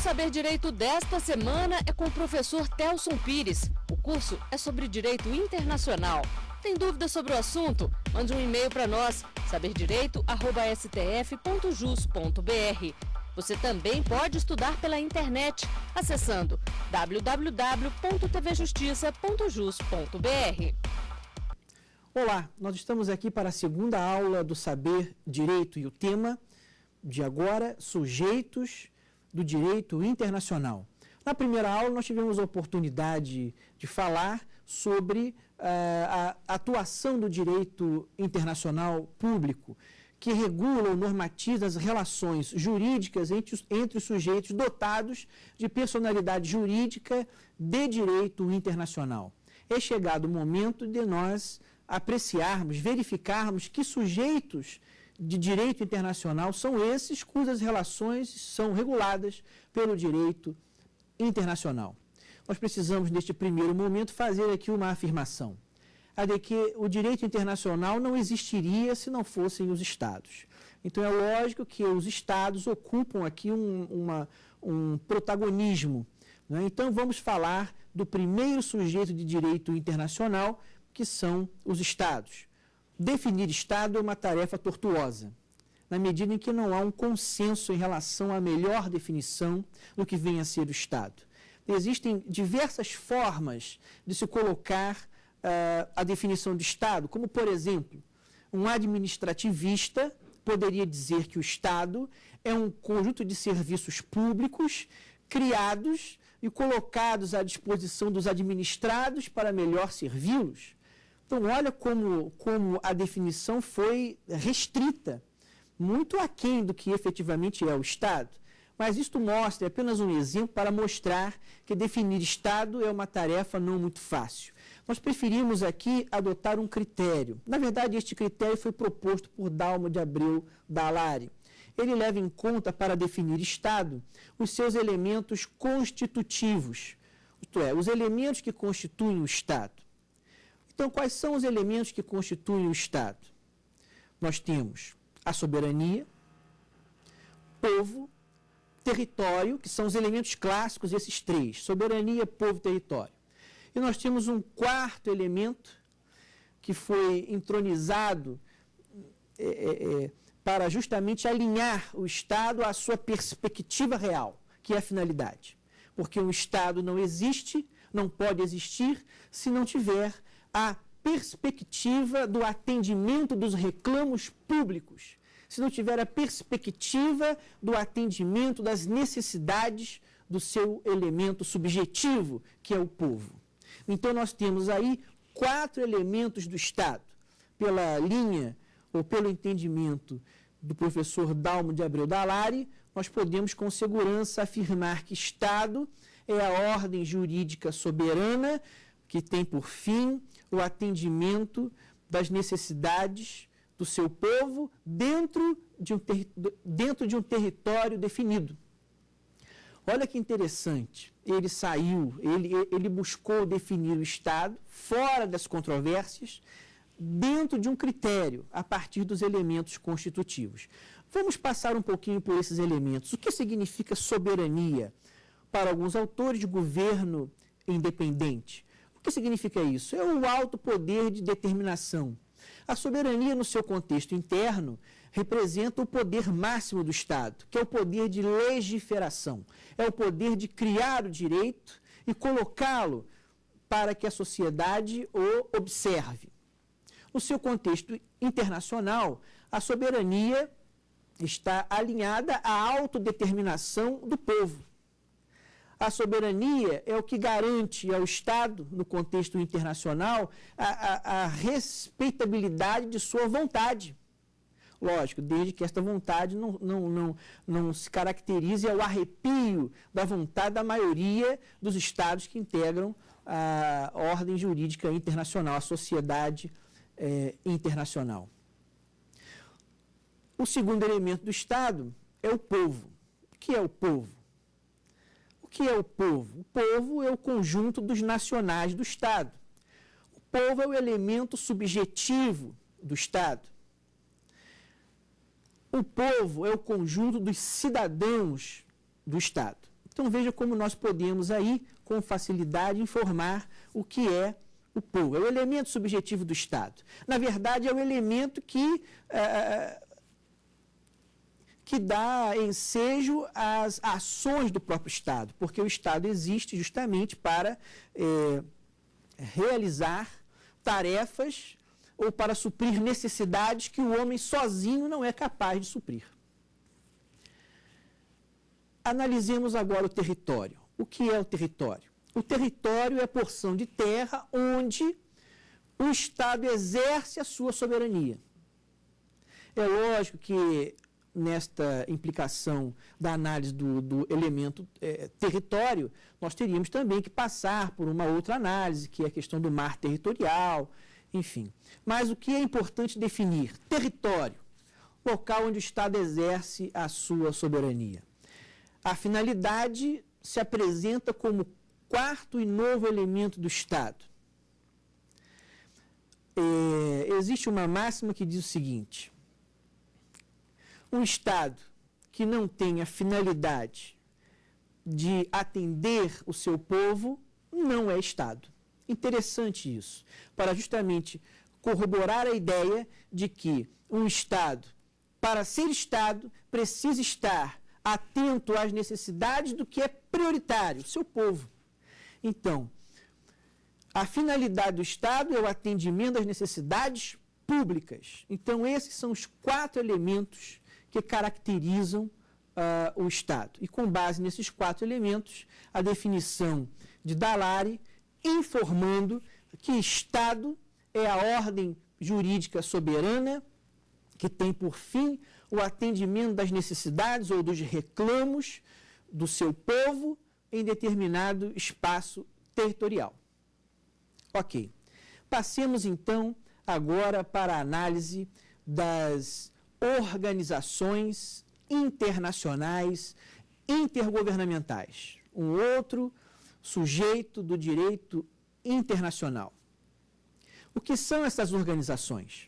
Saber Direito desta semana é com o professor Telson Pires. O curso é sobre direito internacional. Tem dúvidas sobre o assunto? Mande um e-mail para nós, saberdireito@stf.jus.br. Você também pode estudar pela internet, acessando www.tvjustiça.jus.br. Olá, nós estamos aqui para a segunda aula do Saber Direito e o tema de agora, sujeitos do direito internacional. Na primeira aula, nós tivemos a oportunidade de falar sobre a atuação do direito internacional público, que regula ou normatiza as relações jurídicas entre os sujeitos dotados de personalidade jurídica de direito internacional. É chegado o momento de nós apreciarmos, verificarmos que sujeitos de direito internacional são esses cujas relações são reguladas pelo direito internacional. Nós precisamos, neste primeiro momento, fazer aqui uma afirmação, a de que o direito internacional não existiria se não fossem os Estados. Então, é lógico que os Estados ocupam aqui um protagonismo, né? Então, vamos falar do primeiro sujeito de direito internacional, que são os Estados. Definir Estado é uma tarefa tortuosa, na medida em que não há um consenso em relação à melhor definição do que venha a ser o Estado. Existem diversas formas de se colocar a definição de Estado, como, por exemplo, um administrativista poderia dizer que o Estado é um conjunto de serviços públicos criados e colocados à disposição dos administrados para melhor servi-los. Então, olha como a definição foi restrita, muito aquém do que efetivamente é o Estado. Mas isto mostra, é apenas um exemplo para mostrar que definir Estado é uma tarefa não muito fácil. Nós preferimos aqui adotar um critério. Na verdade, este critério foi proposto por Dalmo de Abreu Dallari. Ele leva em conta, para definir Estado, os seus elementos constitutivos, isto é, os elementos que constituem o Estado. Então, quais são os elementos que constituem o Estado? Nós temos a soberania, povo, território, que são os elementos clássicos desses três: soberania, povo e território. E nós temos um quarto elemento que foi entronizado para justamente alinhar o Estado à sua perspectiva real, que é a finalidade. Porque um Estado não existe, não pode existir, se não tiver a perspectiva do atendimento dos reclamos públicos, se não tiver a perspectiva do atendimento das necessidades do seu elemento subjetivo, que é o povo. Então, nós temos aí 4 elementos do Estado. Pela linha ou pelo entendimento do professor Dalmo de Abreu Dallari, nós podemos com segurança afirmar que Estado é a ordem jurídica soberana que tem por fim o atendimento das necessidades do seu povo dentro de um território definido. Olha que interessante, ele buscou definir o Estado fora das controvérsias, dentro de um critério, a partir dos elementos constitutivos. Vamos passar um pouquinho por esses elementos. O que significa soberania? Para alguns autores, de governo independente. O que significa isso? É o alto poder de determinação. A soberania, no seu contexto interno, representa o poder máximo do Estado, que é o poder de legiferação. É o poder de criar o direito e colocá-lo para que a sociedade o observe. No seu contexto internacional, a soberania está alinhada à autodeterminação do povo. A soberania é o que garante ao Estado, no contexto internacional, a respeitabilidade de sua vontade. Lógico, desde que esta vontade não se caracterize ao arrepio da vontade da maioria dos Estados que integram a ordem jurídica internacional, a sociedade internacional. O segundo elemento do Estado é o povo. O que é o povo? O que é o povo? O povo é o conjunto dos nacionais do Estado. O povo é o elemento subjetivo do Estado. O povo é o conjunto dos cidadãos do Estado. Então veja como nós podemos aí, com facilidade, informar o que é o povo. É o elemento subjetivo do Estado. Na verdade, é o elemento que dá ensejo às ações do próprio Estado, porque o Estado existe justamente para realizar tarefas ou para suprir necessidades que o homem sozinho não é capaz de suprir. Analisemos agora o território. O que é o território? O território é a porção de terra onde o Estado exerce a sua soberania. É lógico que nesta implicação da análise do elemento território, nós teríamos também que passar por uma outra análise, que é a questão do mar territorial, enfim. Mas o que é importante definir? Território, local onde o Estado exerce a sua soberania. A finalidade se apresenta como quarto e novo elemento do Estado. Existe uma máxima que diz o seguinte: um Estado que não tem a finalidade de atender o seu povo não é Estado. Interessante isso, para justamente corroborar a ideia de que um Estado, para ser Estado, precisa estar atento às necessidades do que é prioritário, o seu povo. Então, a finalidade do Estado é o atendimento às necessidades públicas. Então, esses são os 4 elementos que caracterizam o Estado. E com base nesses 4 elementos, a definição de Dallaire, informando que Estado é a ordem jurídica soberana que tem por fim o atendimento das necessidades ou dos reclamos do seu povo em determinado espaço territorial. Ok. Passemos então agora para a análise das organizações internacionais intergovernamentais, um outro sujeito do direito internacional. O que são essas organizações?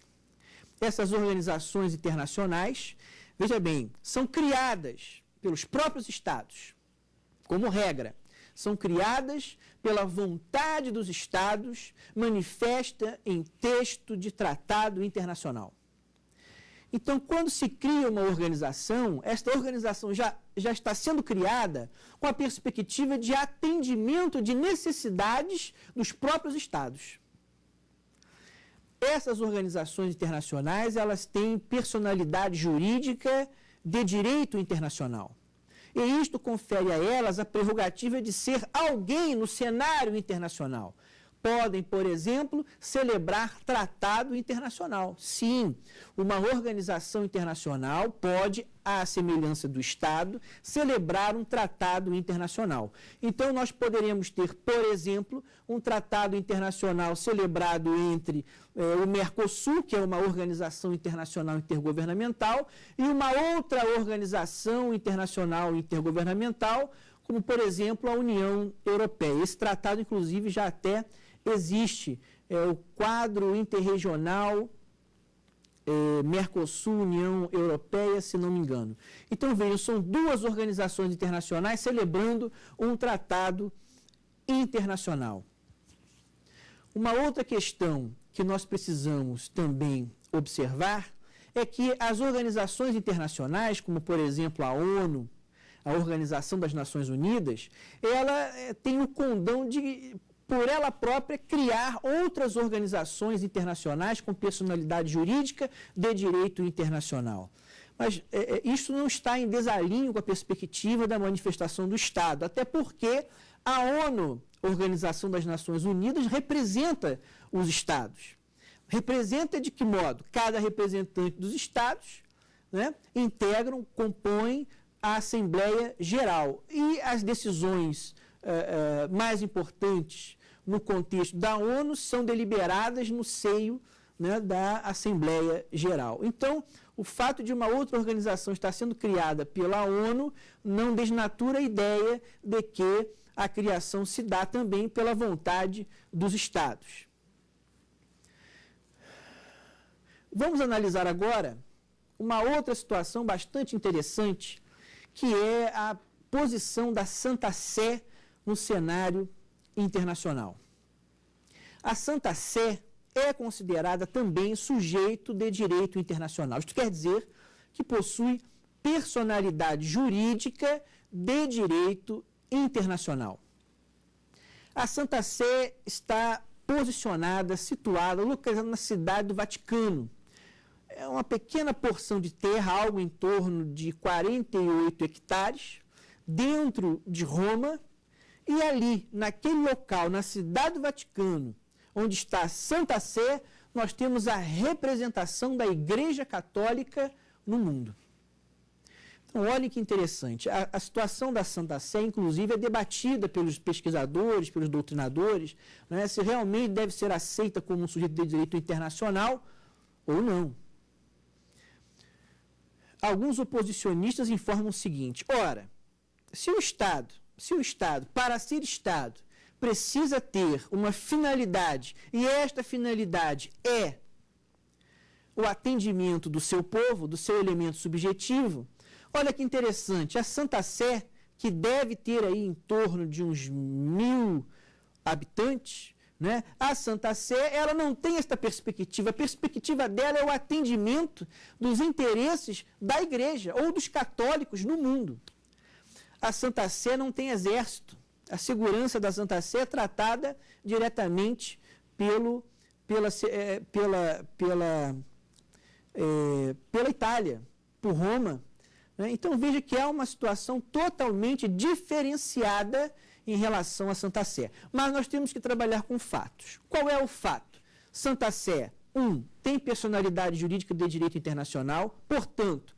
Essas organizações internacionais, veja bem, são criadas pelos próprios Estados, como regra. São criadas pela vontade dos Estados, manifesta em texto de tratado internacional. Então, quando se cria uma organização, esta organização já está sendo criada com a perspectiva de atendimento de necessidades dos próprios Estados. Essas organizações internacionais, elas têm personalidade jurídica de direito internacional. E isto confere a elas a prerrogativa de ser alguém no cenário internacional. Podem, por exemplo, celebrar tratado internacional. Sim, uma organização internacional pode, à semelhança do Estado, celebrar um tratado internacional. Então, nós poderemos ter, por exemplo, um tratado internacional celebrado entre o Mercosul, que é uma organização internacional intergovernamental, e uma outra organização internacional intergovernamental, como, por exemplo, a União Europeia. Esse tratado, inclusive, já até existe, o quadro interregional Mercosul-União Europeia, se não me engano. Então, vejam, são 2 organizações internacionais celebrando um tratado internacional. Uma outra questão que nós precisamos também observar é que as organizações internacionais, como, por exemplo, a ONU, a Organização das Nações Unidas, ela tem o condão de, por ela própria, criar outras organizações internacionais com personalidade jurídica de direito internacional. Mas isso não está em desalinho com a perspectiva da manifestação do Estado, até porque a ONU, Organização das Nações Unidas, representa os Estados. Representa de que modo? Cada representante dos Estados, né, integram, compõem a Assembleia Geral. E as decisões mais importantes no contexto da ONU são deliberadas no seio, né, da Assembleia Geral. Então, o fato de uma outra organização estar sendo criada pela ONU não desnatura a ideia de que a criação se dá também pela vontade dos Estados. Vamos analisar agora uma outra situação bastante interessante, que é a posição da Santa Sé no cenário internacional. A Santa Sé é considerada também sujeito de direito internacional. Isto quer dizer que possui personalidade jurídica de direito internacional. A Santa Sé está posicionada, situada, localizada na cidade do Vaticano. É uma pequena porção de terra, algo em torno de 48 hectares, dentro de Roma, e ali, naquele local, na cidade do Vaticano, onde está a Santa Sé, nós temos a representação da Igreja Católica no mundo. Então, olhem que interessante. A situação da Santa Sé, inclusive, é debatida pelos pesquisadores, pelos doutrinadores, né, se realmente deve ser aceita como um sujeito de direito internacional ou não. Alguns oposicionistas informam o seguinte: ora, se o Estado, para ser Estado, precisa ter uma finalidade, e esta finalidade é o atendimento do seu povo, do seu elemento subjetivo, olha que interessante, a Santa Sé, que deve ter aí em torno de uns 1.000 habitantes, né? A Santa Sé, ela não tem esta perspectiva. A perspectiva dela é o atendimento dos interesses da Igreja ou dos católicos no mundo. A Santa Sé não tem exército. A segurança da Santa Sé é tratada diretamente pela Itália, por Roma. Né? Então veja que há uma situação totalmente diferenciada em relação à Santa Sé. Mas nós temos que trabalhar com fatos. Qual é o fato? Santa Sé, tem personalidade jurídica de direito internacional, portanto,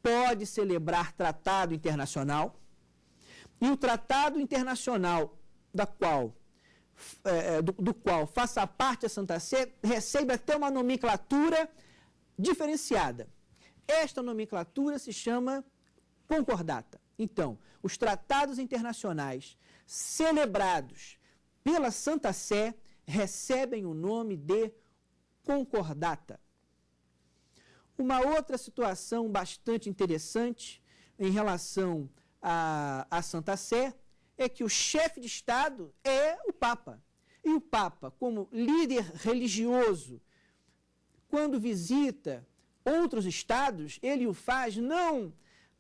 pode celebrar tratado internacional. E o tratado internacional do qual faça parte a Santa Sé recebe até uma nomenclatura diferenciada. Esta nomenclatura se chama concordata. Então, os tratados internacionais celebrados pela Santa Sé recebem o nome de concordata. Uma outra situação bastante interessante em relação à Santa Sé é que o chefe de Estado é o Papa. E o Papa, como líder religioso, quando visita outros estados, ele o faz não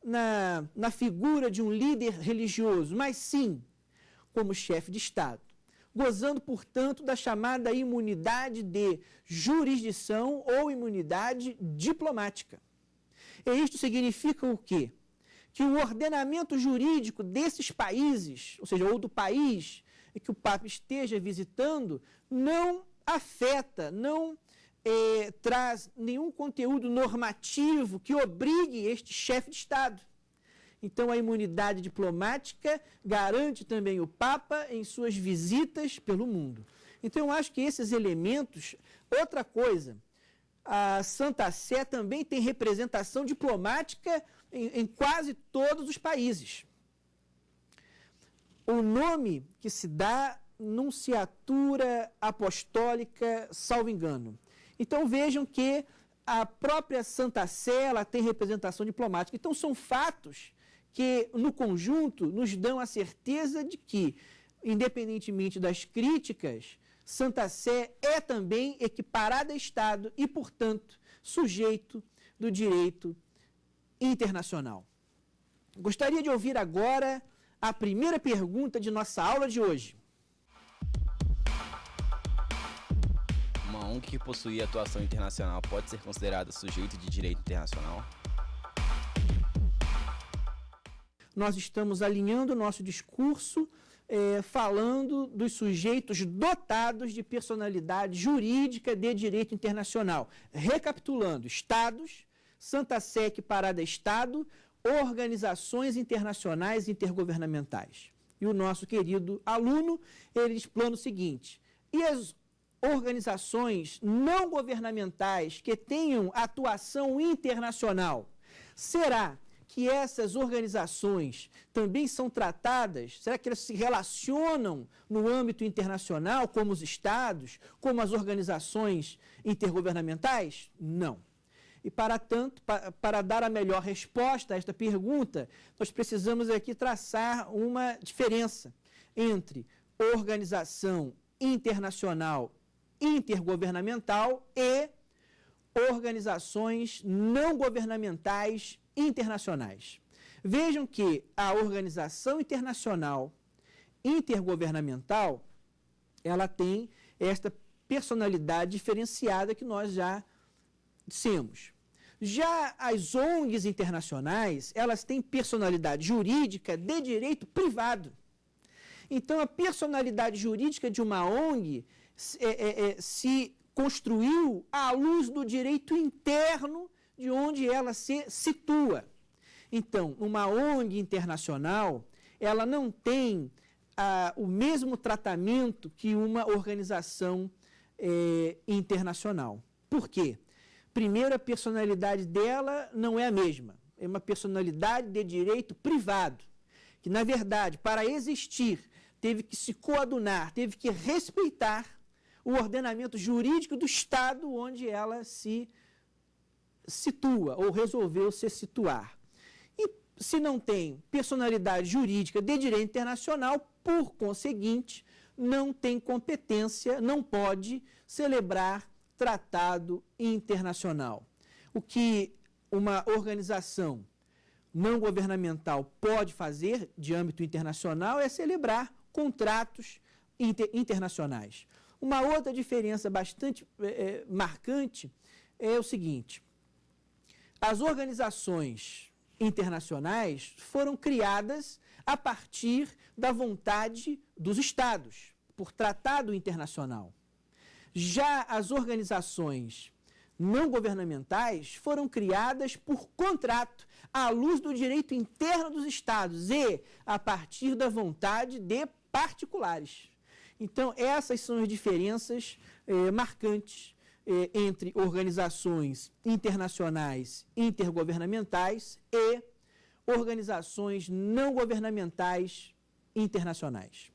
na figura de um líder religioso, mas sim como chefe de Estado, gozando, portanto, da chamada imunidade de jurisdição ou imunidade diplomática. E isto significa o quê? Que o ordenamento jurídico desses países, ou seja, ou do país que o Papa esteja visitando, não afeta, não traz nenhum conteúdo normativo que obrigue este chefe de Estado. Então, a imunidade diplomática garante também o Papa em suas visitas pelo mundo. Então, eu acho que esses elementos... Outra coisa, a Santa Sé também tem representação diplomática em quase todos os países. O nome que se dá, Nunciatura Apostólica, salvo engano. Então, vejam que a própria Santa Sé, ela tem representação diplomática. Então, são fatos que, no conjunto, nos dão a certeza de que, independentemente das críticas, Santa Sé é também equiparada a Estado e, portanto, sujeito do direito internacional. Gostaria de ouvir agora a primeira pergunta de nossa aula de hoje. Uma ONG que possui atuação internacional pode ser considerada sujeito de direito internacional? Nós estamos alinhando o nosso discurso falando dos sujeitos dotados de personalidade jurídica de direito internacional. Recapitulando, estados, Santa Sé equiparada a Estado, organizações internacionais intergovernamentais. E o nosso querido aluno, ele explana o seguinte: e as organizações não governamentais que tenham atuação internacional, será que essas organizações também são tratadas, será que elas se relacionam no âmbito internacional, como os estados, como as organizações intergovernamentais? Não. E, para tanto, para dar a melhor resposta a esta pergunta, nós precisamos aqui traçar uma diferença entre organização internacional intergovernamental e organizações não governamentais internacionais. Vejam que a organização internacional intergovernamental, ela tem esta personalidade diferenciada que nós já dissemos. Já as ONGs internacionais, elas têm personalidade jurídica de direito privado. Então, a personalidade jurídica de uma ONG se construiu à luz do direito interno de onde ela se situa. Então, uma ONG internacional, ela não tem o mesmo tratamento que uma organização internacional. Por quê? Primeiro, a personalidade dela não é a mesma. É uma personalidade de direito privado, que, na verdade, para existir, teve que se coadunar, teve que respeitar o ordenamento jurídico do Estado onde ela se situa ou resolveu se situar. E se não tem personalidade jurídica de direito internacional, por conseguinte, não tem competência, não pode celebrar tratado internacional. O que uma organização não governamental pode fazer de âmbito internacional é celebrar contratos internacionais. Uma outra diferença bastante marcante é o seguinte: as organizações internacionais foram criadas a partir da vontade dos Estados, por tratado internacional. Já as organizações não governamentais foram criadas por contrato, à luz do direito interno dos Estados e a partir da vontade de particulares. Então, essas são as diferenças marcantes entre organizações internacionais intergovernamentais e organizações não governamentais internacionais.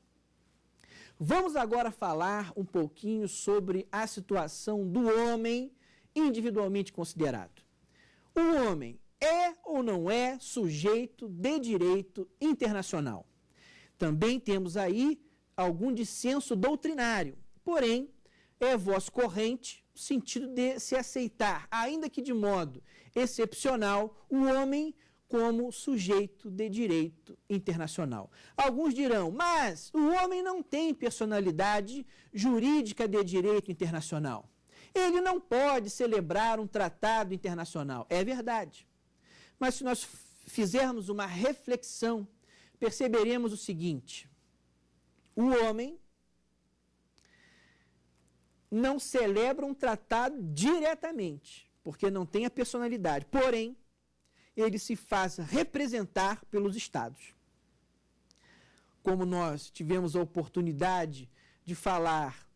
Vamos agora falar um pouquinho sobre a situação do homem individualmente considerado. O homem é ou não é sujeito de direito internacional? Também temos aí algum dissenso doutrinário, porém, é voz corrente no sentido de se aceitar, ainda que de modo excepcional, o homem como sujeito de direito internacional. Alguns dirão, mas o homem não tem personalidade jurídica de direito internacional. Ele não pode celebrar um tratado internacional. É verdade. Mas se nós fizermos uma reflexão, perceberemos o seguinte: o homem não celebra um tratado diretamente, porque não tem a personalidade. Porém, ele se faz representar pelos Estados. Como nós tivemos a oportunidade de falar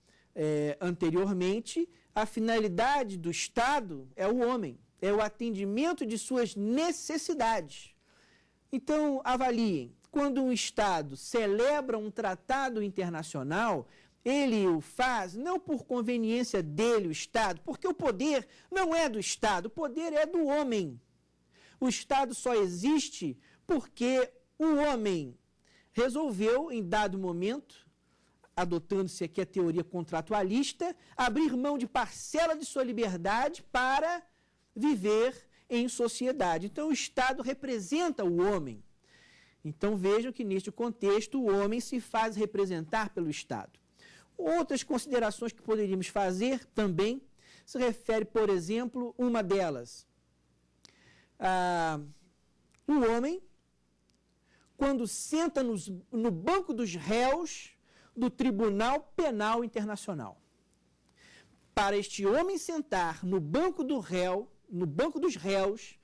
anteriormente, a finalidade do Estado é o homem, é o atendimento de suas necessidades. Então, avaliem, quando um Estado celebra um tratado internacional, ele o faz não por conveniência dele, o Estado, porque o poder não é do Estado, o poder é do homem. O Estado só existe porque o homem resolveu, em dado momento, adotando-se aqui a teoria contratualista, abrir mão de parcela de sua liberdade para viver em sociedade. Então, o Estado representa o homem. Então, vejam que, neste contexto, o homem se faz representar pelo Estado. Outras considerações que poderíamos fazer também se refere, por exemplo, uma delas. O homem, quando senta no banco dos réus do Tribunal Penal Internacional. Para este homem sentar no banco dos réus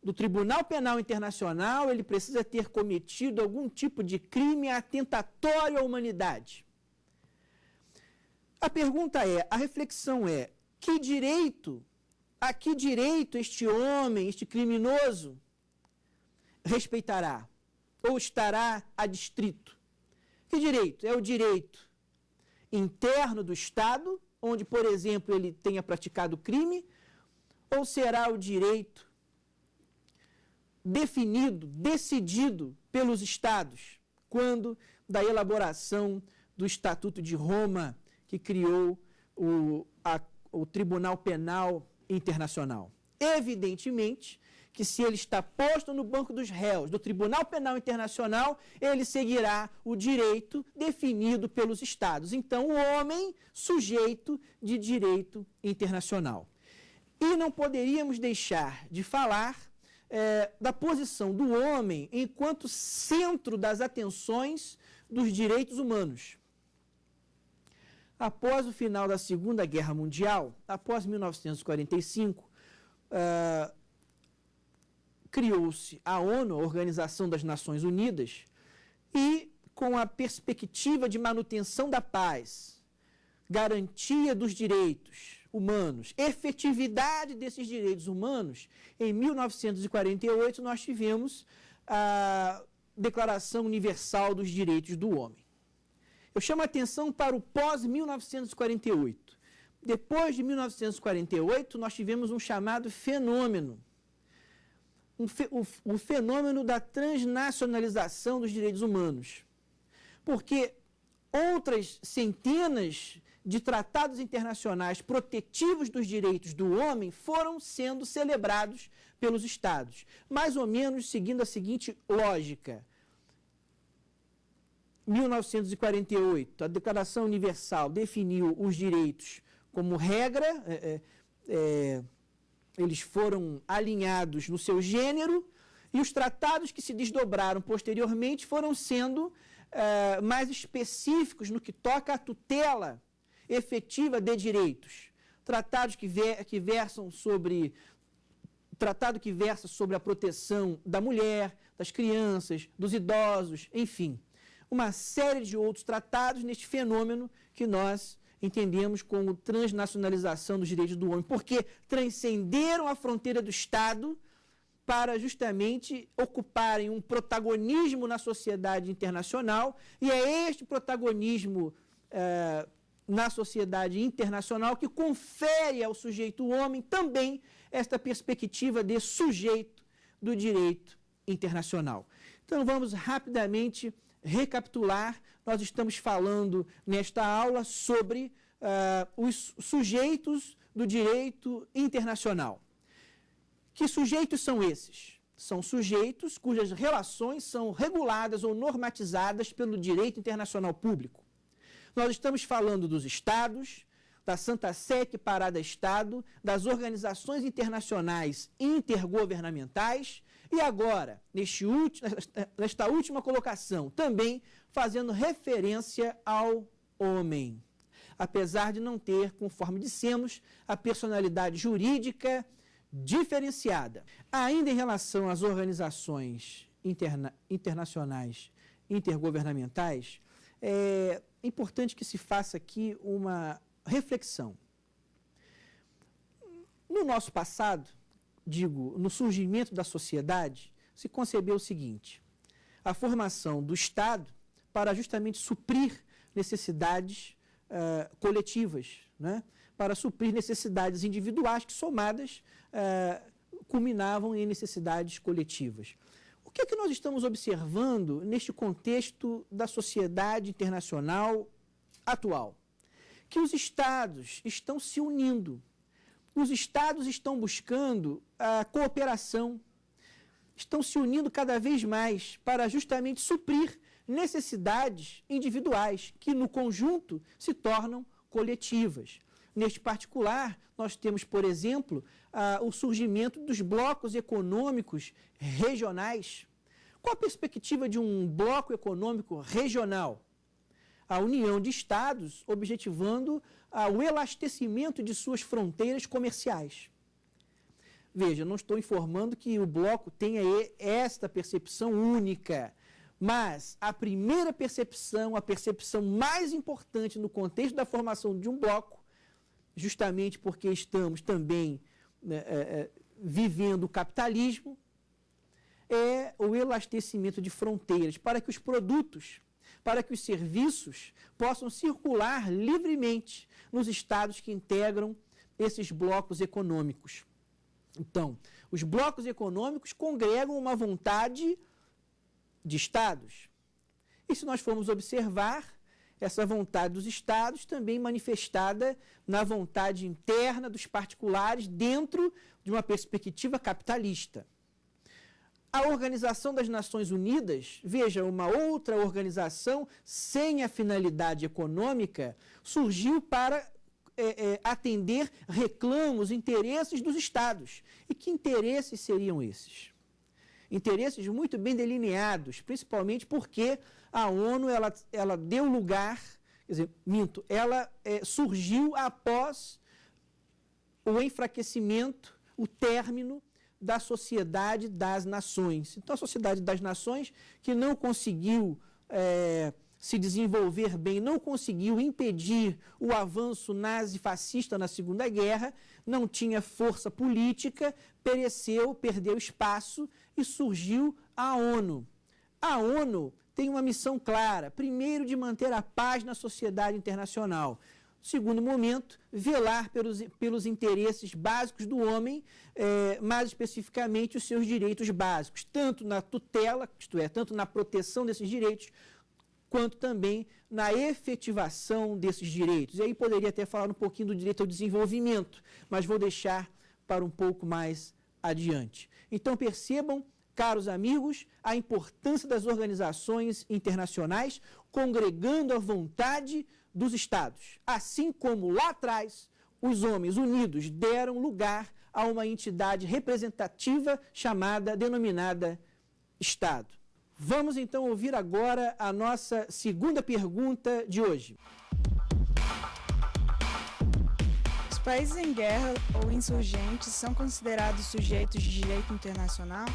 do Tribunal Penal Internacional, ele precisa ter cometido algum tipo de crime atentatório à humanidade. A pergunta a reflexão é, a que direito este homem, este criminoso, respeitará? Ou estará adstrito? Que direito? É o direito interno do Estado, onde, por exemplo, ele tenha praticado crime, ou será o direito definido, decidido pelos Estados, quando da elaboração do Estatuto de Roma, que criou o Tribunal Penal Internacional? Evidentemente que se ele está posto no banco dos réus do Tribunal Penal Internacional, ele seguirá o direito definido pelos Estados. Então, o homem sujeito de direito internacional. E não poderíamos deixar de falar da posição do homem enquanto centro das atenções dos direitos humanos. Após o final da Segunda Guerra Mundial, após 1945, criou-se a ONU, a Organização das Nações Unidas, e com a perspectiva de manutenção da paz, garantia dos direitos humanos, efetividade desses direitos humanos, em 1948 nós tivemos a Declaração Universal dos Direitos do Homem. Eu chamo a atenção para o pós-1948. Depois de 1948, nós tivemos um chamado fenômeno, o fenômeno da transnacionalização dos direitos humanos. Porque outras centenas de tratados internacionais protetivos dos direitos do homem foram sendo celebrados pelos Estados, mais ou menos seguindo a seguinte lógica. 1948, a Declaração Universal definiu os direitos como regra, eles foram alinhados no seu gênero, e os tratados que se desdobraram posteriormente foram sendo mais específicos no que toca à tutela efetiva de direitos. Tratados que versam sobre tratado que versa sobre a proteção da mulher, das crianças, dos idosos, enfim, uma série de outros tratados neste fenômeno que nós entendemos como transnacionalização dos direitos do homem, porque transcenderam a fronteira do Estado para justamente ocuparem um protagonismo na sociedade internacional, e é este protagonismo na sociedade internacional que confere ao sujeito homem também esta perspectiva de sujeito do direito internacional. Então vamos rapidamente recapitular. Nós estamos falando nesta aula sobre os sujeitos do direito internacional. Que sujeitos são esses? São sujeitos cujas relações são reguladas ou normatizadas pelo direito internacional público. Nós estamos falando dos Estados, da Santa Sé equiparada a Estado, das organizações internacionais intergovernamentais e agora, nesta última colocação, também fazendo referência ao homem, apesar de não ter, conforme dissemos, a personalidade jurídica diferenciada. Ainda em relação às organizações internacionais intergovernamentais, é importante que se faça aqui uma reflexão. No nosso passado, digo, no surgimento da sociedade, se concebeu o seguinte: a formação do Estado para justamente suprir necessidades coletivas, né? Para suprir necessidades individuais que, somadas, culminavam em necessidades coletivas. O que é que nós estamos observando neste contexto da sociedade internacional atual? Que os Estados estão se unindo, os Estados estão buscando a cooperação, estão se unindo cada vez mais para justamente suprir necessidades individuais que, no conjunto, se tornam coletivas. Neste particular, nós temos, por exemplo, o surgimento dos blocos econômicos regionais. Qual a perspectiva de um bloco econômico regional? A união de Estados objetivando o elastecimento de suas fronteiras comerciais. Veja, não estou informando que o bloco tenha esta percepção única, mas a primeira percepção, a percepção mais importante no contexto da formação de um bloco, justamente porque estamos também vivendo o capitalismo, é o elastecimento de fronteiras para que os produtos, para que os serviços possam circular livremente nos estados que integram esses blocos econômicos. Então, os blocos econômicos congregam uma vontade de Estados. E se nós formos observar, essa vontade dos Estados também manifestada na vontade interna dos particulares dentro de uma perspectiva capitalista. A Organização das Nações Unidas, veja, uma outra organização sem a finalidade econômica, surgiu para atender reclamos, interesses dos Estados. E que interesses seriam esses? Interesses muito bem delineados, principalmente porque a ONU ela deu lugar, quer dizer, ela surgiu após o enfraquecimento, o término da Sociedade das Nações. Então, a Sociedade das Nações, que não conseguiu se desenvolver bem, não conseguiu impedir o avanço nazi-fascista na Segunda Guerra, não tinha força política, pereceu, perdeu espaço e surgiu a ONU. A ONU tem uma missão clara, primeiro, de manter a paz na sociedade internacional. Segundo momento, velar pelos interesses básicos do homem, mais especificamente os seus direitos básicos, tanto na tutela, isto é, tanto na proteção desses direitos, quanto também na efetivação desses direitos. E aí poderia até falar um pouquinho do direito ao desenvolvimento, mas vou deixar para um pouco mais adiante. Então percebam, caros amigos, a importância das organizações internacionais congregando a vontade dos Estados, assim como lá atrás os homens unidos deram lugar a uma entidade representativa denominada Estado. Vamos então ouvir agora a nossa segunda pergunta de hoje. Os países em guerra ou insurgentes são considerados sujeitos de direito internacional?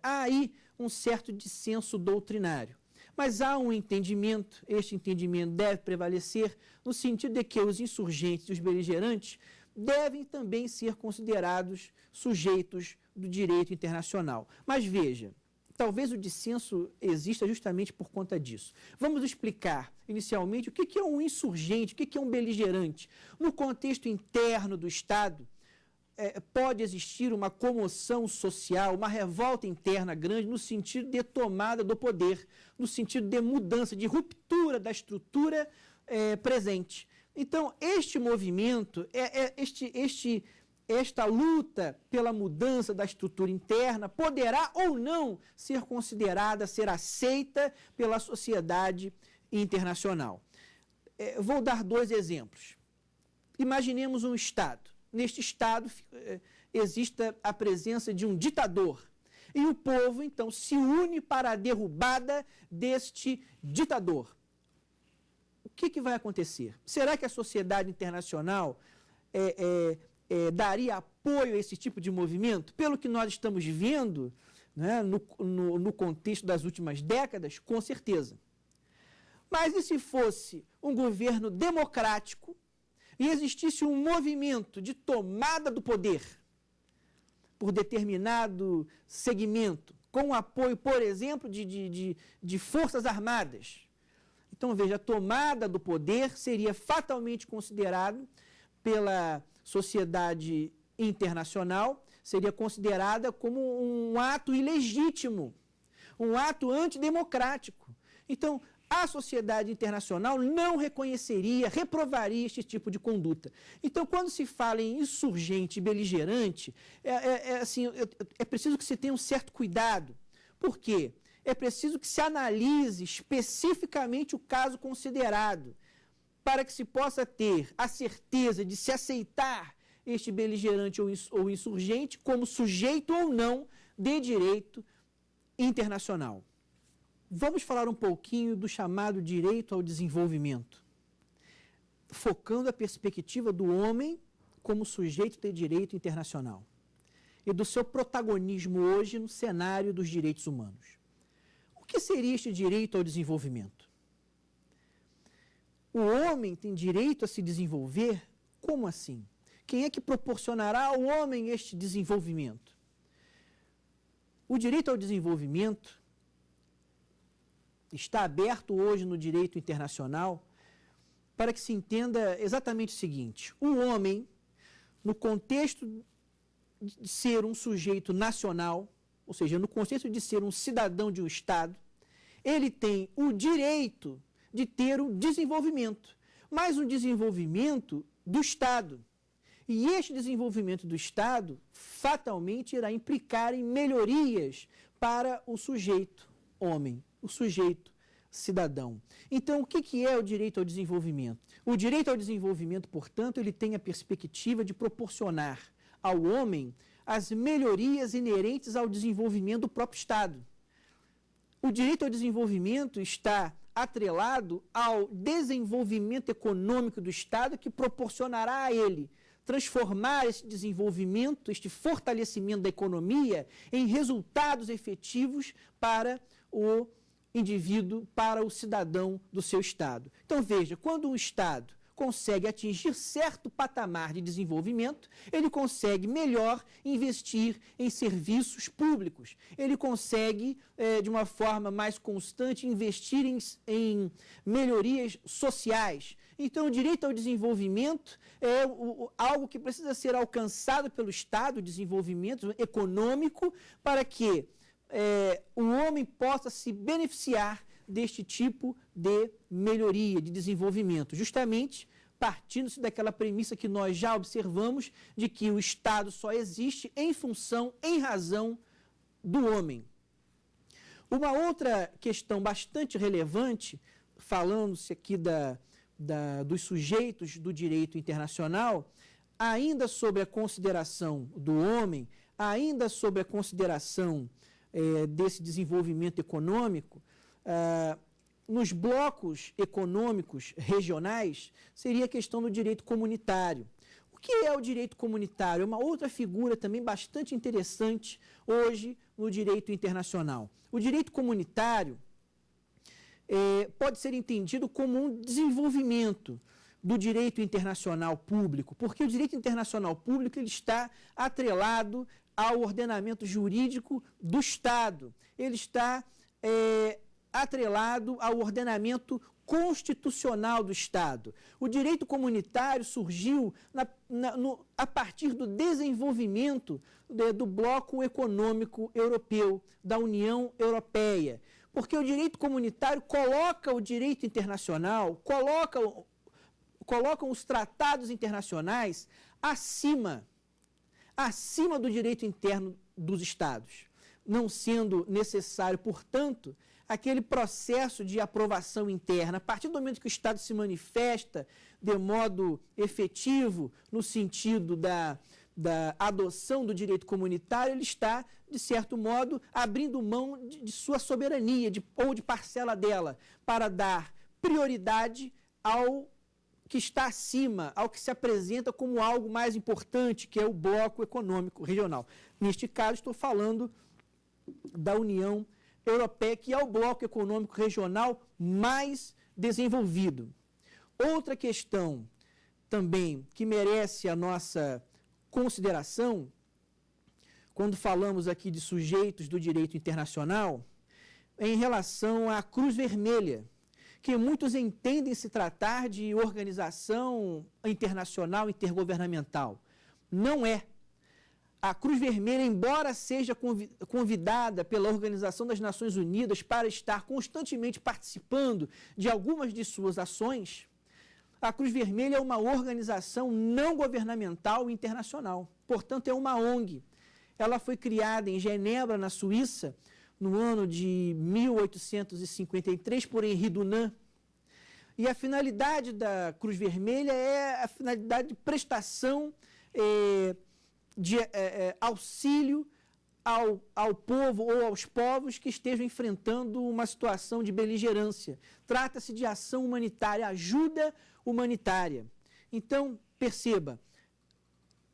Há aí um certo dissenso doutrinário, mas há um entendimento, este entendimento deve prevalecer no sentido de que os insurgentes e os beligerantes devem também ser considerados sujeitos do direito internacional. Mas veja, talvez o dissenso exista justamente por conta disso. Vamos explicar, inicialmente, o que é um insurgente, o que é um beligerante. No contexto interno do Estado, pode existir uma comoção social, uma revolta interna grande no sentido de tomada do poder, no sentido de mudança, de ruptura da estrutura presente. Então, este movimento, esta luta pela mudança da estrutura interna poderá ou não ser considerada, ser aceita pela sociedade internacional. Vou dar dois exemplos. Imaginemos um Estado. Neste Estado existe a presença de um ditador. E o povo, então, se une para a derrubada deste ditador. O que vai acontecer? Será que a sociedade internacional daria apoio a esse tipo de movimento? Pelo que nós estamos vendo, né, no contexto das últimas décadas, com certeza. Mas e se fosse um governo democrático e existisse um movimento de tomada do poder por determinado segmento, com o apoio, por exemplo, de forças armadas? Então, veja, a tomada do poder seria fatalmente considerado pela sociedade internacional, seria considerada como um ato ilegítimo, um ato antidemocrático. Então, a sociedade internacional não reconheceria, reprovaria este tipo de conduta. Então, quando se fala em insurgente e beligerante, é preciso que se tenha um certo cuidado. Por quê? É preciso que se analise especificamente o caso considerado, para que se possa ter a certeza de se aceitar este beligerante ou insurgente como sujeito ou não de direito internacional. Vamos falar um pouquinho do chamado direito ao desenvolvimento, focando a perspectiva do homem como sujeito de direito internacional e do seu protagonismo hoje no cenário dos direitos humanos. O que seria este direito ao desenvolvimento? O homem tem direito a se desenvolver? Como assim? Quem é que proporcionará ao homem este desenvolvimento? O direito ao desenvolvimento está aberto hoje no direito internacional para que se entenda exatamente o seguinte: o homem no contexto de ser um sujeito nacional, ou seja, no contexto de ser um cidadão de um Estado, ele tem o direito de ter o desenvolvimento, mas um desenvolvimento do Estado. E este desenvolvimento do Estado fatalmente irá implicar em melhorias para o sujeito homem, o sujeito cidadão. Então, o que é o direito ao desenvolvimento? O direito ao desenvolvimento, portanto, ele tem a perspectiva de proporcionar ao homem as melhorias inerentes ao desenvolvimento do próprio Estado. O direito ao desenvolvimento está atrelado ao desenvolvimento econômico do Estado que proporcionará a ele transformar esse desenvolvimento, este fortalecimento da economia em resultados efetivos para o indivíduo, para o cidadão do seu Estado. Então, veja, quando um Estado consegue atingir certo patamar de desenvolvimento, ele consegue melhor investir em serviços públicos, ele consegue, de uma forma mais constante, investir em melhorias sociais. Então, o direito ao desenvolvimento é algo que precisa ser alcançado pelo Estado, o desenvolvimento econômico, para que o homem possa se beneficiar deste tipo de melhoria, de desenvolvimento, justamente partindo-se daquela premissa que nós já observamos de que o Estado só existe em função, em razão do homem. Uma outra questão bastante relevante, falando-se aqui dos sujeitos do direito internacional, ainda sobre a consideração do homem, ainda sobre a consideração desse desenvolvimento econômico, nos blocos econômicos regionais, seria a questão do direito comunitário. O que é o direito comunitário? É uma outra figura também bastante interessante hoje no direito internacional. O direito comunitário pode ser entendido como um desenvolvimento do direito internacional público, porque o direito internacional público ele está atrelado ao ordenamento jurídico do Estado. Ele está atrelado ao ordenamento constitucional do Estado. O direito comunitário surgiu a partir do desenvolvimento do bloco econômico europeu, da União Europeia, porque o direito comunitário coloca o direito internacional, colocam os tratados internacionais acima do direito interno dos Estados, não sendo necessário, portanto, aquele processo de aprovação interna. A partir do momento que o Estado se manifesta de modo efetivo no sentido da adoção do direito comunitário, ele está, de certo modo, abrindo mão de sua soberania ou de parcela dela para dar prioridade ao que está acima, ao que se apresenta como algo mais importante, que é o bloco econômico regional. Neste caso, estou falando da União Europeia, que é o bloco econômico regional mais desenvolvido. Outra questão também que merece a nossa consideração, quando falamos aqui de sujeitos do direito internacional, é em relação à Cruz Vermelha, que muitos entendem se tratar de organização internacional intergovernamental. Não é. A Cruz Vermelha, embora seja convidada pela Organização das Nações Unidas para estar constantemente participando de algumas de suas ações, a Cruz Vermelha é uma organização não governamental internacional. Portanto, é uma ONG. Ela foi criada em Genebra, na Suíça, no ano de 1853, por Henri Dunant. E a finalidade da Cruz Vermelha é a finalidade de prestação de auxílio ao povo ou aos povos que estejam enfrentando uma situação de beligerância. Trata-se de ação humanitária, ajuda humanitária. Então, perceba,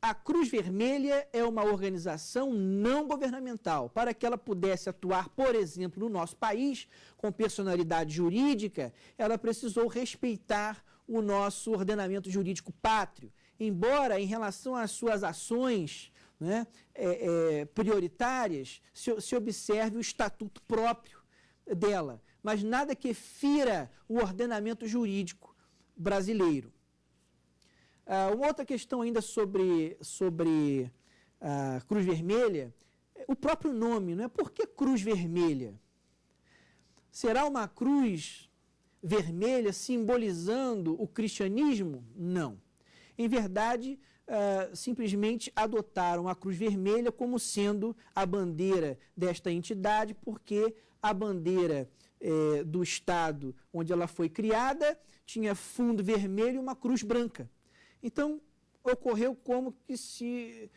a Cruz Vermelha é uma organização não governamental. Para que ela pudesse atuar, por exemplo, no nosso país, com personalidade jurídica, ela precisou respeitar o nosso ordenamento jurídico pátrio. Embora, em relação às suas ações prioritárias, se observe o estatuto próprio dela, mas nada que fira o ordenamento jurídico brasileiro. Uma outra questão ainda sobre a Cruz Vermelha, o próprio nome, não é? Por que Cruz Vermelha? Será uma cruz vermelha simbolizando o cristianismo? Não. Em verdade, simplesmente adotaram a cruz vermelha como sendo a bandeira desta entidade, porque a bandeira do estado onde ela foi criada tinha fundo vermelho e uma cruz branca. Então, ocorreu como que se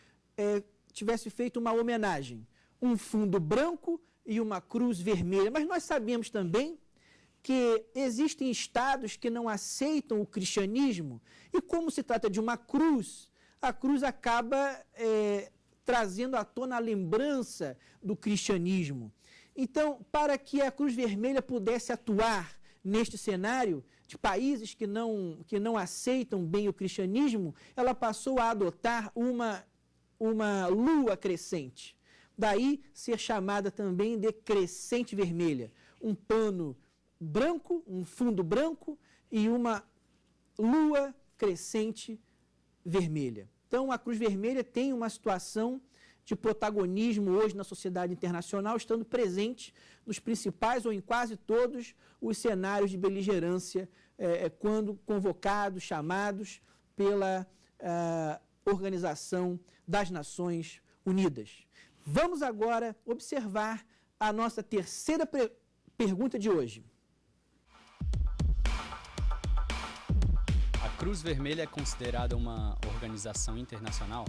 tivesse feito uma homenagem, um fundo branco e uma cruz vermelha. Mas nós sabemos também que existem estados que não aceitam o cristianismo, e como se trata de uma cruz, a cruz acaba trazendo à tona a lembrança do cristianismo. Então, para que a Cruz Vermelha pudesse atuar neste cenário de países que não aceitam bem o cristianismo, ela passou a adotar uma lua crescente. Daí ser chamada também de crescente vermelha. Um pano branco, um fundo branco e uma lua crescente vermelha. Então, a Cruz Vermelha tem uma situação de protagonismo hoje na sociedade internacional, estando presente nos principais ou em quase todos os cenários de beligerância, quando convocados, chamados pela Organização das Nações Unidas. Vamos agora observar a nossa terceira pergunta de hoje. A Cruz Vermelha é considerada uma organização internacional?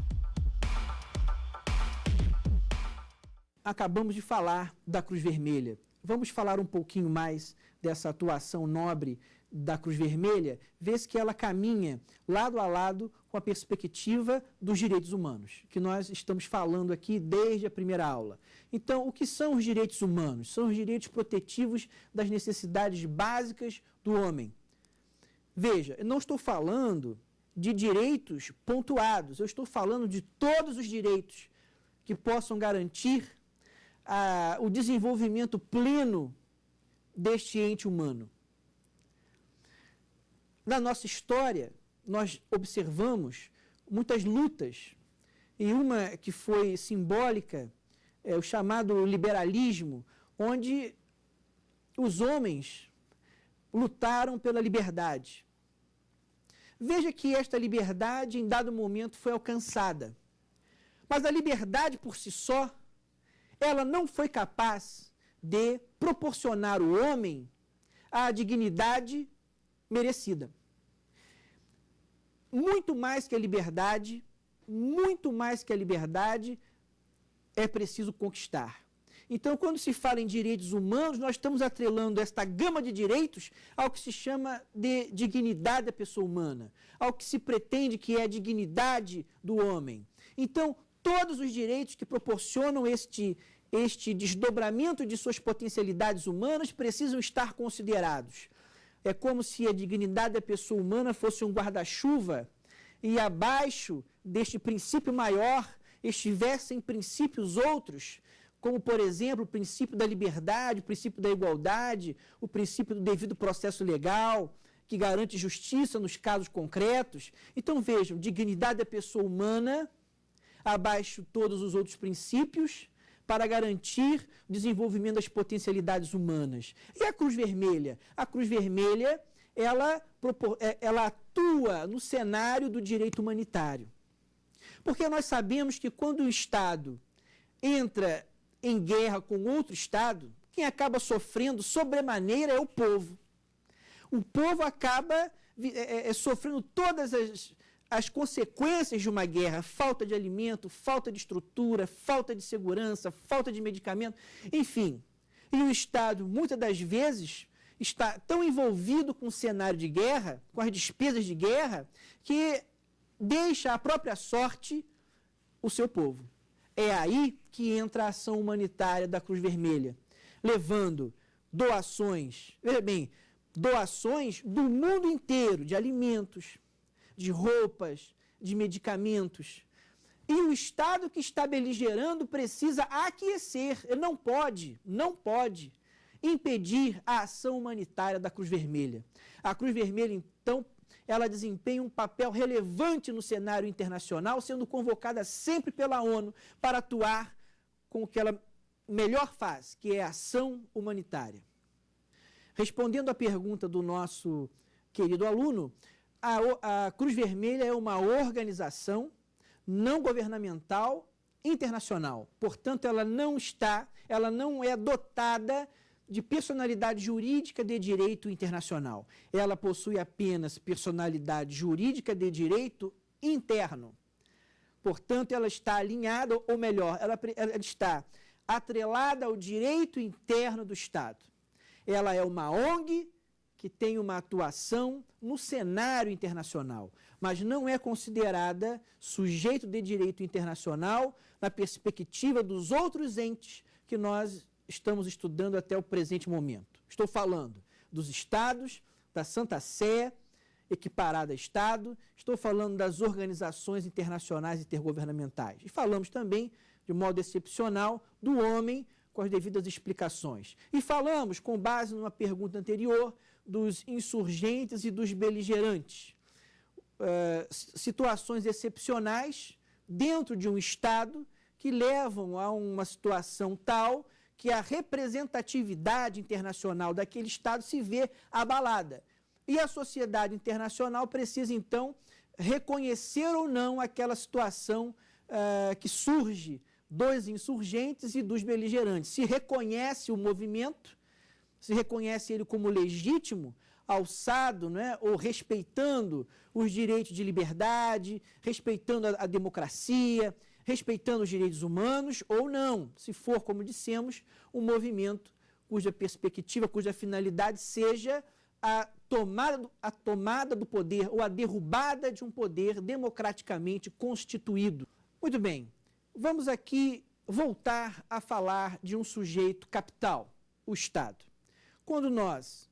Acabamos de falar da Cruz Vermelha. Vamos falar um pouquinho mais dessa atuação nobre da Cruz Vermelha, vez que ela caminha lado a lado com a perspectiva dos direitos humanos, que nós estamos falando aqui desde a primeira aula. Então, o que são os direitos humanos? São os direitos protetivos das necessidades básicas do homem. Veja, eu não estou falando de direitos pontuados, eu estou falando de todos os direitos que possam garantir o desenvolvimento pleno deste ente humano. Na nossa história, nós observamos muitas lutas, e uma que foi simbólica é o chamado liberalismo, onde os homens lutaram pela liberdade. Veja que esta liberdade, em dado momento, foi alcançada. Mas a liberdade por si só, ela não foi capaz de proporcionar ao homem a dignidade merecida. Muito mais que a liberdade, é preciso conquistar. Então, quando se fala em direitos humanos, nós estamos atrelando esta gama de direitos ao que se chama de dignidade da pessoa humana, ao que se pretende que é a dignidade do homem. Então, todos os direitos que proporcionam este desdobramento de suas potencialidades humanas precisam estar considerados. É como se a dignidade da pessoa humana fosse um guarda-chuva e abaixo deste princípio maior estivessem princípios outros, como, por exemplo, o princípio da liberdade, o princípio da igualdade, o princípio do devido processo legal, que garante justiça nos casos concretos. Então, vejam, dignidade da pessoa humana, abaixo todos os outros princípios, para garantir o desenvolvimento das potencialidades humanas. E a Cruz Vermelha? A Cruz Vermelha, ela atua no cenário do direito humanitário. Porque nós sabemos que quando o Estado entra em guerra com outro Estado, quem acaba sofrendo sobremaneira é o povo. O povo acaba sofrendo todas as consequências de uma guerra, falta de alimento, falta de estrutura, falta de segurança, falta de medicamento, enfim. E o Estado, muitas das vezes, está tão envolvido com o cenário de guerra, com as despesas de guerra, que deixa à própria sorte o seu povo. É aí que entra a ação humanitária da Cruz Vermelha, levando doações, veja bem, doações do mundo inteiro, de alimentos, de roupas, de medicamentos. E o Estado que está beligerando precisa aquecer, ele não pode impedir a ação humanitária da Cruz Vermelha. A Cruz Vermelha, então, ela desempenha um papel relevante no cenário internacional, sendo convocada sempre pela ONU para atuar com o que ela melhor faz, que é a ação humanitária. Respondendo à pergunta do nosso querido aluno, a Cruz Vermelha é uma organização não governamental internacional. Portanto, ela não é dotada de personalidade jurídica de direito internacional. Ela possui apenas personalidade jurídica de direito interno. Portanto, ela está alinhada, ou melhor, ela está atrelada ao direito interno do Estado. Ela é uma ONG que tem uma atuação no cenário internacional, mas não é considerada sujeito de direito internacional na perspectiva dos outros entes que nós estamos estudando até o presente momento. Estou falando dos Estados, da Santa Sé, equiparada a Estado, estou falando das organizações internacionais intergovernamentais. E falamos também, de modo excepcional, do homem, com as devidas explicações. E falamos, com base numa pergunta anterior, dos insurgentes e dos beligerantes. Situações excepcionais dentro de um Estado que levam a uma situação tal que a representatividade internacional daquele Estado se vê abalada. E a sociedade internacional precisa, então, reconhecer ou não aquela situação que surge dos insurgentes e dos beligerantes. Se reconhece o movimento, se reconhece ele como legítimo, alçado, né, ou respeitando os direitos de liberdade, respeitando a democracia, respeitando os direitos humanos, ou não, se for, como dissemos, um movimento cuja perspectiva, cuja finalidade seja a tomada do poder ou a derrubada de um poder democraticamente constituído. Muito bem, vamos aqui voltar a falar de um sujeito capital, o Estado. Quando nós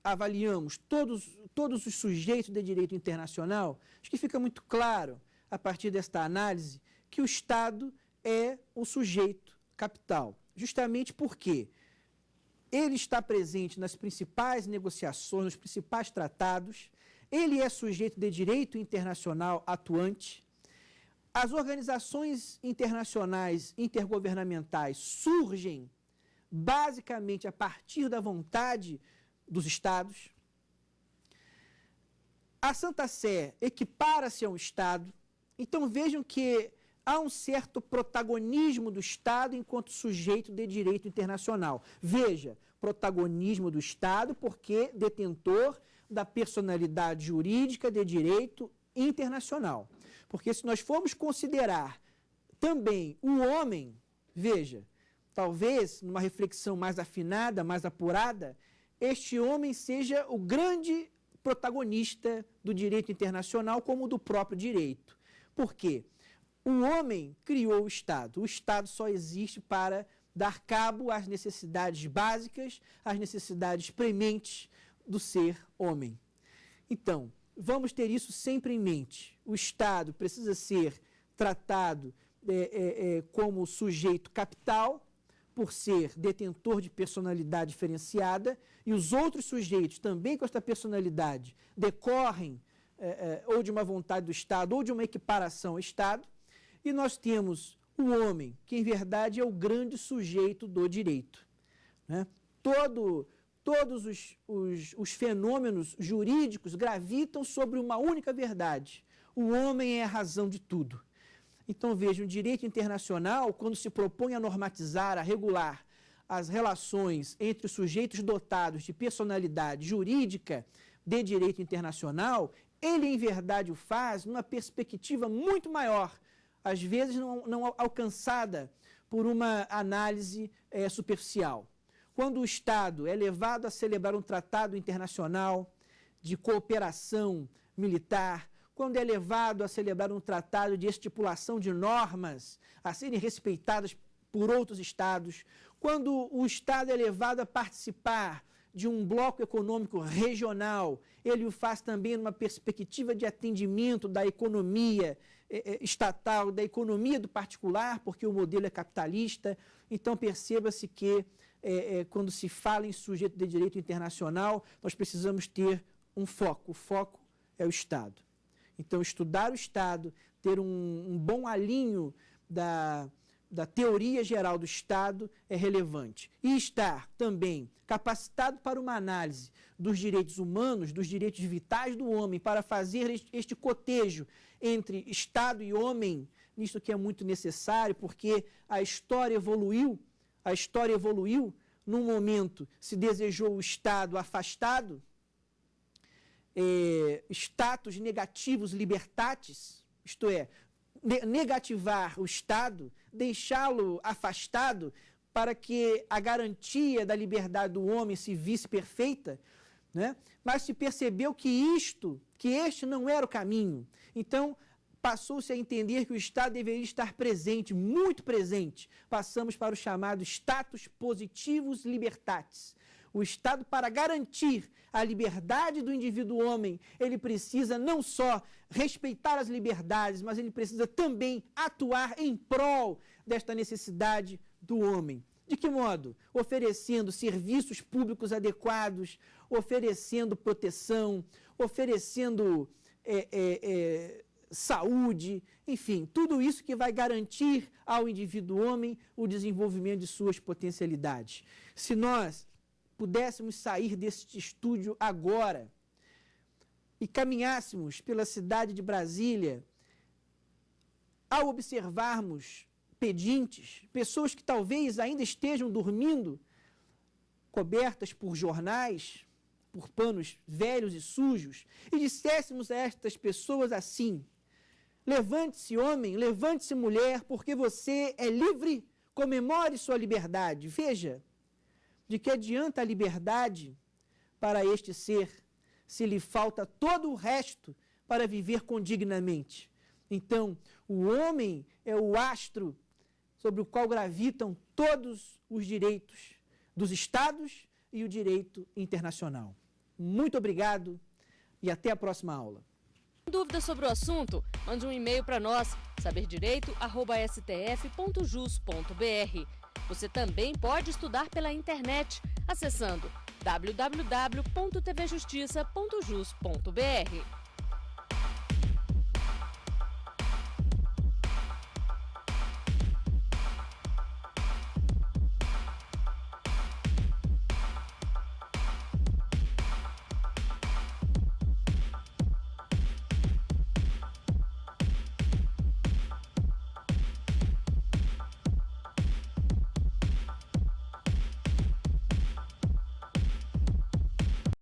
avaliamos todos os sujeitos de direito internacional, acho que fica muito claro, a partir desta análise, que o Estado é o sujeito capital, justamente porque ele está presente nas principais negociações, nos principais tratados, ele é sujeito de direito internacional atuante. As organizações internacionais intergovernamentais surgem basicamente a partir da vontade dos Estados. A Santa Sé equipara-se a um Estado. Então vejam que há um certo protagonismo do Estado enquanto sujeito de direito internacional. Veja, protagonismo do Estado porque detentor da personalidade jurídica de direito internacional. Porque se nós formos considerar também o homem, veja, talvez numa reflexão mais afinada, mais apurada, este homem seja o grande protagonista do direito internacional como do próprio direito. Por quê? O homem criou o Estado só existe para dar cabo às necessidades básicas, às necessidades prementes do ser homem. Então, vamos ter isso sempre em mente. O Estado precisa ser tratado como sujeito capital, por ser detentor de personalidade diferenciada, e os outros sujeitos também com esta personalidade decorrem ou de uma vontade do Estado ou de uma equiparação ao Estado, e nós temos o homem, que em verdade é o grande sujeito do direito. Né? Todos os fenômenos jurídicos gravitam sobre uma única verdade. O homem é a razão de tudo. Então, vejam, o direito internacional, quando se propõe a normatizar, a regular as relações entre os sujeitos dotados de personalidade jurídica de direito internacional, ele, em verdade, o faz numa perspectiva muito maior, às vezes não alcançada por uma análise superficial. Quando o Estado é levado a celebrar um tratado internacional de cooperação militar, quando é levado a celebrar um tratado de estipulação de normas a serem respeitadas por outros Estados, quando o Estado é levado a participar de um bloco econômico regional, ele o faz também numa perspectiva de atendimento da economia estatal, da economia do particular, porque o modelo é capitalista. Então, perceba-se que, quando se fala em sujeito de direito internacional, nós precisamos ter um foco. O foco é o Estado. Então, estudar o Estado, ter um bom alinho da teoria geral do Estado é relevante. E estar também capacitado para uma análise dos direitos humanos, dos direitos vitais do homem, para fazer este cotejo entre Estado e homem, nisso que é muito necessário, porque a história evoluiu, num momento se desejou o Estado afastado, status negativos libertatis, isto é, negativar o Estado, deixá-lo afastado para que a garantia da liberdade do homem se visse perfeita, né? Mas se percebeu que este não era o caminho. Então, passou-se a entender que o Estado deveria estar presente, muito presente. Passamos para o chamado status positivus libertatis. O Estado, para garantir a liberdade do indivíduo homem, ele precisa não só respeitar as liberdades, mas ele precisa também atuar em prol desta necessidade do homem. De que modo? Oferecendo serviços públicos adequados, oferecendo proteção, oferecendo saúde, enfim, tudo isso que vai garantir ao indivíduo homem o desenvolvimento de suas potencialidades. Se nós pudéssemos sair deste estúdio agora e caminhássemos pela cidade de Brasília, ao observarmos pedintes, pessoas que talvez ainda estejam dormindo, cobertas por jornais, por panos velhos e sujos, e disséssemos a estas pessoas assim: levante-se, homem, levante-se, mulher, porque você é livre, comemore sua liberdade. Veja, de que adianta a liberdade para este ser, se lhe falta todo o resto para viver condignamente? Então, o homem é o astro sobre o qual gravitam todos os direitos dos Estados e o direito internacional. Muito obrigado e até a próxima aula. Dúvidas sobre o assunto? Mande um e-mail para nós, saberdireito@stf.jus.br. Você também pode estudar pela internet, acessando www.tvjustiça.jus.br.